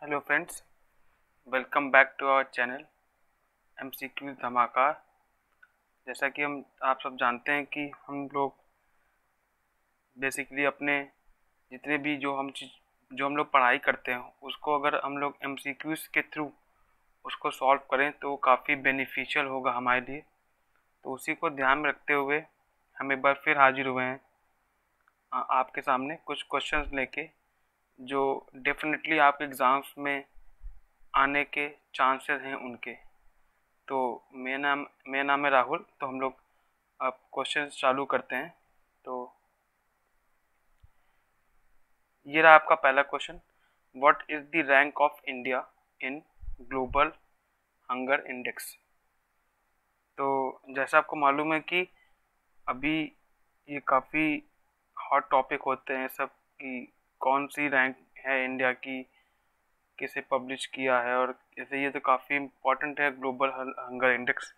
Hello friends, welcome back to our channel MCQ धमाका। जैसा कि हम आप सब जानते हैं कि हम लोग बेसिकली अपने जितने भी जो हम लोग पढ़ाई करते हैं उसको अगर हम लोग एमसीक्यूज़ के थ्रू उसको सॉल्व करें तो काफ़ी बेनिफिशियल होगा हमारे लिए। तो उसी को ध्यान में रखते हुए हम एक बार फिर हाजिर हुए हैं आपके सामने कुछ क्वेश्चंस लेके जो डेफिनेटली आप एग्ज़ाम्स में आने के चांसेस हैं उनके। तो मेरा नाम है राहुल। तो हम लोग अब क्वेश्चन चालू करते हैं। तो ये रहा आपका पहला question, what is the rank of India in global hunger index. तो जैसा आपको मालूम है कि अभी ये काफ़ी हॉट टॉपिक होते हैं सब कि कौन सी रैंक है इंडिया की, किसे पब्लिश किया है, और जैसे ये तो काफ़ी इम्पोर्टेंट है ग्लोबल हंगर इंडेक्स।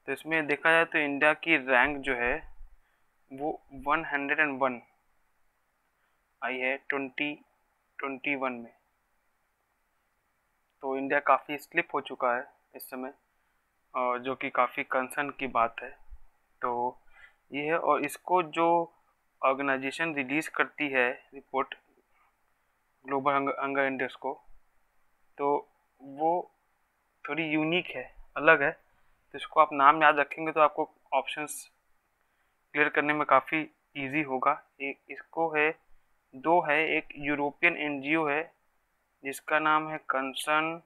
तो इसमें देखा जाए तो इंडिया की रैंक जो है वो 101 आई है 2021 में। तो इंडिया काफ़ी स्लिप हो चुका है इस समय, और जो कि काफ़ी कंसर्न की बात है। तो ये है, और इसको जो ऑर्गेनाइजेशन रिलीज़ करती है रिपोर्ट ग्लोबल हंगर इंडेक्स को, तो वो थोड़ी यूनिक है, अलग है। तो इसको आप नाम याद रखेंगे तो आपको ऑप्शंस क्लियर करने में काफ़ी इजी होगा। एक इसको है, दो है, एक यूरोपियन एनजीओ है जिसका नाम है concern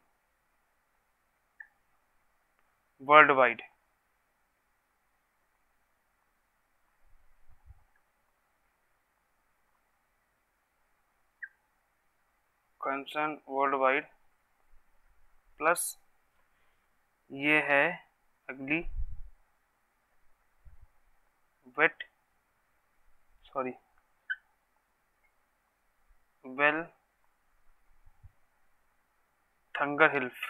world wide. Concern world wide plus ये है अगली वेल थंगर हिल्फ।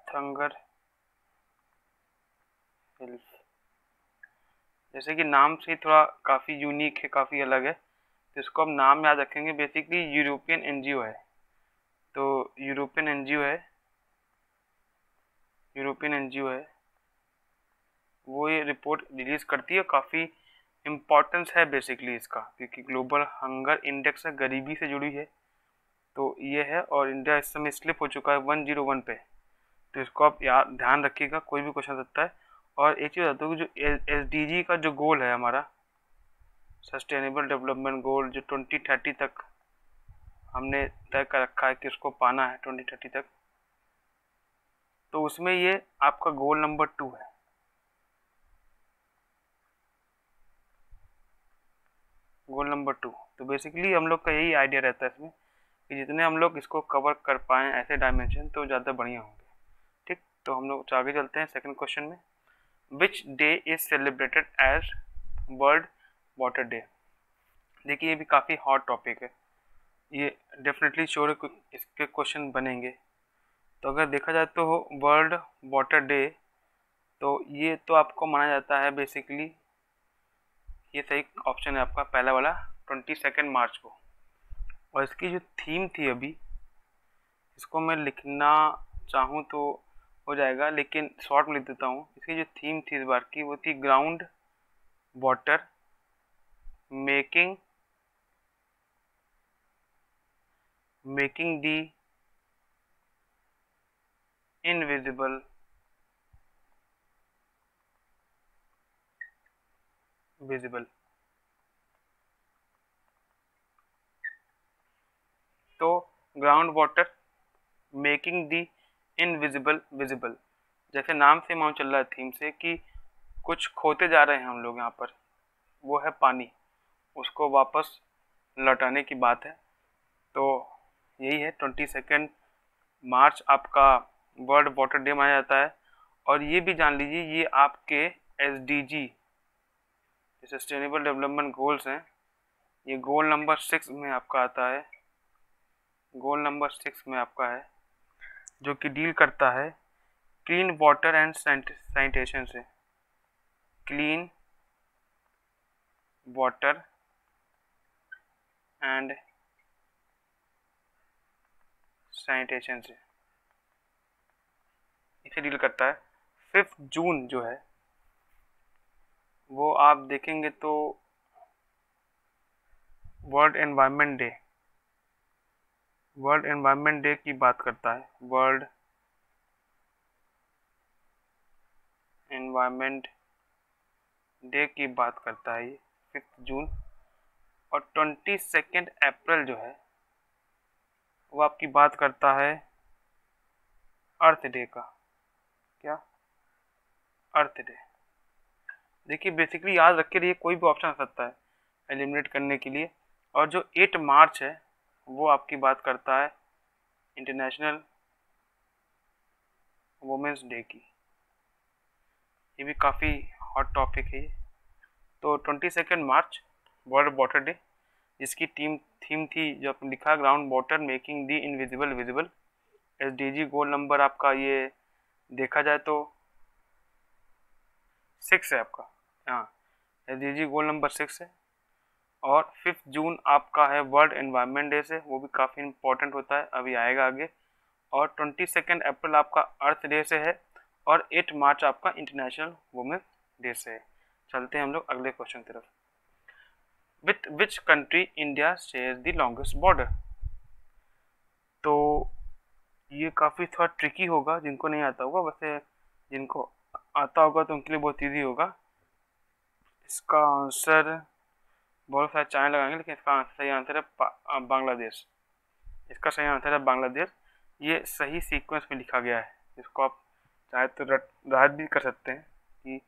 थंगर हिल्फ जैसे कि नाम से थोड़ा काफ़ी यूनिक है, काफ़ी अलग है, तो इसको हम नाम याद रखेंगे। बेसिकली यूरोपियन एनजीओ है। तो यूरोपियन एनजीओ है, वो ये रिपोर्ट रिलीज़ करती है। काफ़ी इम्पोर्टेंस है बेसिकली इसका, क्योंकि ग्लोबल हंगर इंडेक्स है, गरीबी से जुड़ी है। तो ये है, और इंडिया इस समय स्लिप हो चुका है 101 पे। तो इसको आप याद ध्यान रखिएगा, कोई भी क्वेश्चन सकता है। और एक चीज़ बताता हूँ, जो SDG का जो गोल है हमारा, सस्टेनेबल डेवलपमेंट गोल, जो 2030 तक हमने तय कर रखा है कि उसको पाना है 2030 तक, तो उसमें ये आपका गोल नंबर 2 है। Goal number 2। तो बेसिकली हम लोग का यही आइडिया रहता है इसमें कि जितने हम लोग इसको कवर कर पाएँ ऐसे डायमेंशन, तो ज़्यादा बढ़िया होंगे। ठीक, तो हम लोग आगे चलते हैं सेकंड क्वेश्चन में। Which day is celebrated as world water day. देखिए ये भी काफ़ी हॉट टॉपिक है, ये डेफिनेटली श्योर है इसके क्वेश्चन बनेंगे। तो अगर देखा जाए तो वर्ल्ड वाटर डे, तो ये तो आपको माना जाता है बेसिकली, ये सही ऑप्शन है आपका पहला वाला, 22 मार्च को। और इसकी जो थीम थी, अभी इसको मैं लिखना चाहूँ तो हो जाएगा, लेकिन शॉर्ट में लिख देता हूँ। इसकी जो थीम थी इस बार की, वो थी ground water making the invisible visible. तो ground water making the invisible visible, जैसे नाम से मालूम चल रहा है थीम से कि कुछ खोते जा रहे हैं हम लोग यहाँ पर, वो है पानी, उसको वापस लौटाने की बात है। तो यही है 22 मार्च आपका वर्ल्ड वाटर डे मनाया जाता है। और ये भी जान लीजिए, ये आपके SDG सस्टेनेबल डेवलपमेंट गोल्स हैं, ये गोल नंबर 6 में आपका आता है। गोल नंबर 6 में आपका है, जो कि डील करता है क्लीन वाटर एंड सैनिटेशन से। क्लीन वाटर एंड सैनिटेशन से इसे डील करता है। 5 जून जो है वो आप देखेंगे तो वर्ल्ड एनवायरनमेंट डे की बात करता है। वर्ल्ड एनवायरनमेंट डे की बात करता है ये 5 जून। और 22 अप्रैल जो है वो आपकी बात करता है अर्थ डे का। क्या? अर्थ डे। देखिए बेसिकली याद रख के लिए कोई भी ऑप्शन आ सकता है एलिमिनेट करने के लिए। और जो 8 मार्च है वो आपकी बात करता है इंटरनेशनल वुमेंस डे की। ये भी काफ़ी हॉट टॉपिक है ये। तो 22 मार्च वर्ल्ड वाटर डे, जिसकी थीम थी जो आपने लिखा ground water making the invisible visible. SDG goal number आपका ये देखा जाए तो 6 है आपका। हाँ, SDG गोल नंबर 6 है। और 5 जून आपका है वर्ल्ड एनवायरनमेंट डे से, वो भी काफ़ी इंपॉर्टेंट होता है, अभी आएगा आगे। और 22 अप्रैल आपका अर्थ डे से है। और 8 मार्च आपका इंटरनेशनल वुमेन डे से है। चलते हैं हम लोग अगले क्वेश्चन की तरफ। With which country India shares the longest border. तो ये काफ़ी थोड़ा ट्रिकी होगा जिनको नहीं आता होगा, वैसे जिनको आता होगा तो उनके लिए बहुत ईजी होगा। इसका आंसर बहुत सारे चाय लगाएंगे, लेकिन इसका सही आंसर है बांग्लादेश। इसका सही आंसर है बांग्लादेश। ये सही सीक्वेंस में लिखा गया है, जिसको आप चाहे तो याद भी कर सकते हैं कि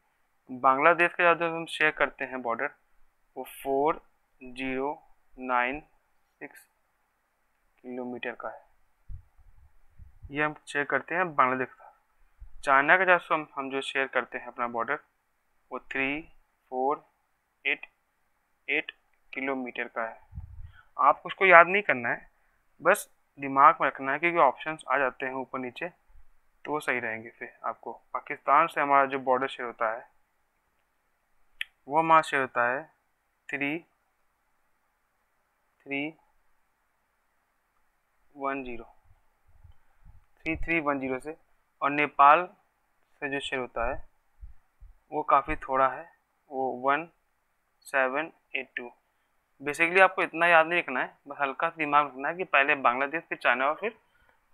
बांग्लादेश के साथ जो हम शेयर करते हैं बॉर्डर वो 4096 किलोमीटर का है। ये हम शेयर करते हैं बांग्लादेश का। चाइना के साथ हम जो शेयर करते हैं अपना बॉर्डर वो 3488 किलोमीटर का है। आपको उसको याद नहीं करना है, बस दिमाग में रखना है, क्योंकि ऑप्शंस आ जाते हैं ऊपर नीचे तो वो सही रहेंगे। फिर आपको पाकिस्तान से हमारा जो बॉर्डर शेयर होता है वो हमारा शेयर होता है 3310 से। और नेपाल से जो शेयर होता है वो काफ़ी थोड़ा है, वो 1782। बेसिकली आपको इतना याद नहीं रखना है, बस हल्का सा दिमाग रखना है कि पहले बांग्लादेश, फिर चाइना और फिर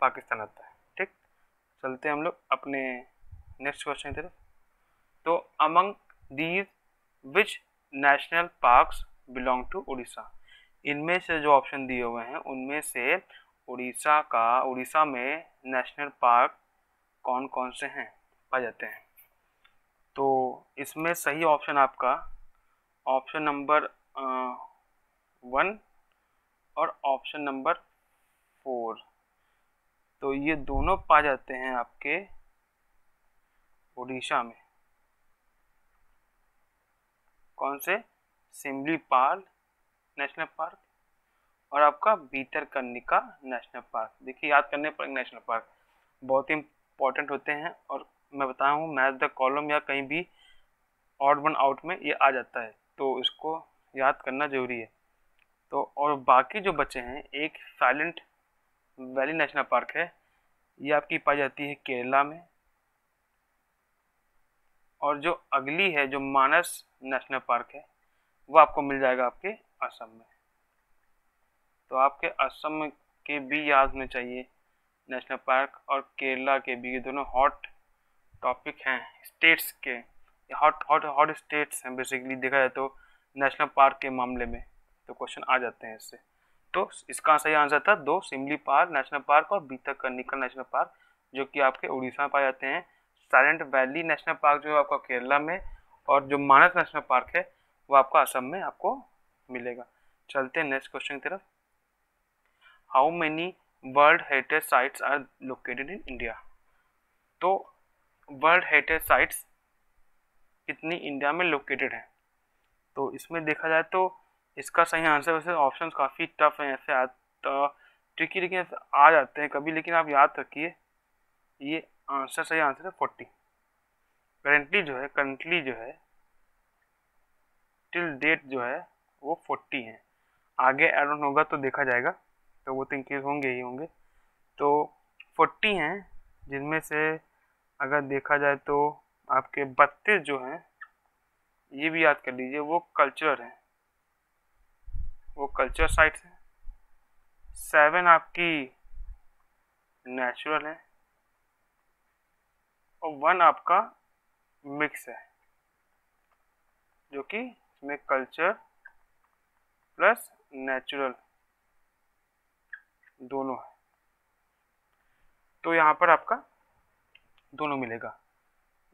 पाकिस्तान आता है। ठीक, चलते हैं हम लोग अपने नेक्स्ट क्वेश्चन की तरफ। तो among these which national parks belong to Odisha. इनमें से जो ऑप्शन दिए हुए हैं उनमें से उड़ीसा में नेशनल पार्क कौन कौन से हैं पाए जाते हैं। तो इसमें सही ऑप्शन आपका ऑप्शन नंबर 1 और ऑप्शन नंबर 4। तो ये दोनों पाए जाते हैं आपके उड़ीसा में। कौन से? सिमलीपाल नेशनल पार्क और आपका भीतरकनिका नेशनल पार्क। देखिए याद करने पर नेशनल पार्क बहुत ही इंपॉर्टेंट होते हैं, और मैं बताया हूँ मैच द कॉलम या कहीं भी ऑड वन आउट में ये आ जाता है, तो इसको याद करना जरूरी है। तो और बाकी जो बचे हैं, एक साइलेंट वैली नेशनल पार्क है, ये आपकी पाई जाती है केरला में। और जो अगली है जो मानस नेशनल पार्क है वो आपको मिल जाएगा आपके असम में। तो आपके असम के भी याद होने चाहिए नेशनल पार्क, और केरला के भी। ये दोनों हॉट टॉपिक हैं स्टेट्स के, हॉट स्टेट्स हैं बेसिकली देखा जाए तो नेशनल पार्क के मामले में, तो क्वेश्चन आ जाते हैं इससे। तो इसका सही आंसर था 2, सिमलीपाल नेशनल पार्क और भीतरकनिका नेशनल पार्क, जो कि आपके उड़ीसा में पाए जाते हैं। साइलेंट वैली नेशनल पार्क जो है आपका केरला में, और जो मानस नेशनल पार्क है वो आपका असम में आपको मिलेगा। चलते हैं नेक्स्ट क्वेश्चन की तरफ। How many world heritage sites are located in India. तो वर्ल्ड हेरिटेज साइट्स कितनी इंडिया में लोकेटेड हैं। तो इसमें देखा जाए तो इसका सही आंसर, वैसे ऑप्शंस काफ़ी टफ हैं, ऐसे ट्रिकी लेकिन आ जाते हैं कभी, लेकिन आप याद रखिए ये आंसर सही आंसर है 40। करंटली जो है टिल डेट जो है वो 40 है। आगे ऐड ऑन होगा तो देखा जाएगा, तो वो तो इंक्रीज होंगे ही होंगे। तो 40 हैं, जिनमें से अगर देखा जाए तो आपके 32 जो हैं, ये भी याद कर लीजिए, वो कल्चर हैं, वो कल्चर साइट्स हैं। 7 आपकी नेचुरल है और 1 आपका मिक्स है, जो कि इसमें कल्चर प्लस नेचुरल दोनों है। तो यहाँ पर आपका दोनों मिलेगा,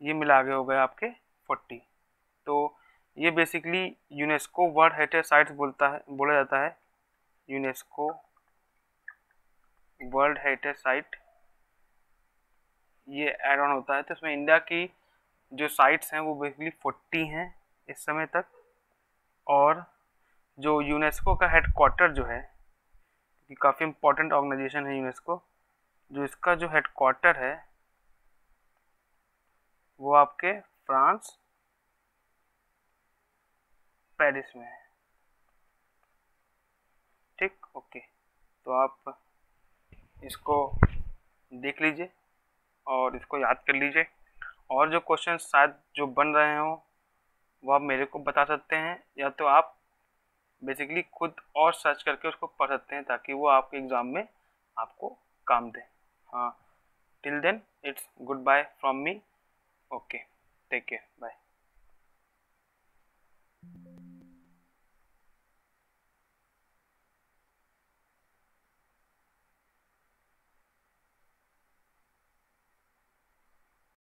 ये मिला के हो गए आपके 40। तो ये basically UNESCO world heritage sites बोला जाता है। यूनेस्को वर्ल्ड हेरिटेज साइट ये एड ऑन होता है, तो इसमें इंडिया की जो साइट्स हैं वो बेसिकली 40 हैं इस समय तक। और जो यूनेस्को का हेडक्वार्टर जो है, कि काफ़ी इम्पोर्टेंट ऑर्गेनाइजेशन है यूनेस्को, जो इसका जो हेडक्वार्टर है वो आपके फ्रांस पेरिस में है। ठीक, ओके। तो आप इसको देख लीजिए और इसको याद कर लीजिए, और जो क्वेश्चन शायद जो बन रहे हो वो आप मेरे को बता सकते हैं, या तो आप बेसिकली खुद और सर्च करके उसको पढ़ सकते हैं, ताकि वो आपके एग्ज़ाम में आपको काम दे। हाँ, till then it's good bye from me. Okay, take care, bye.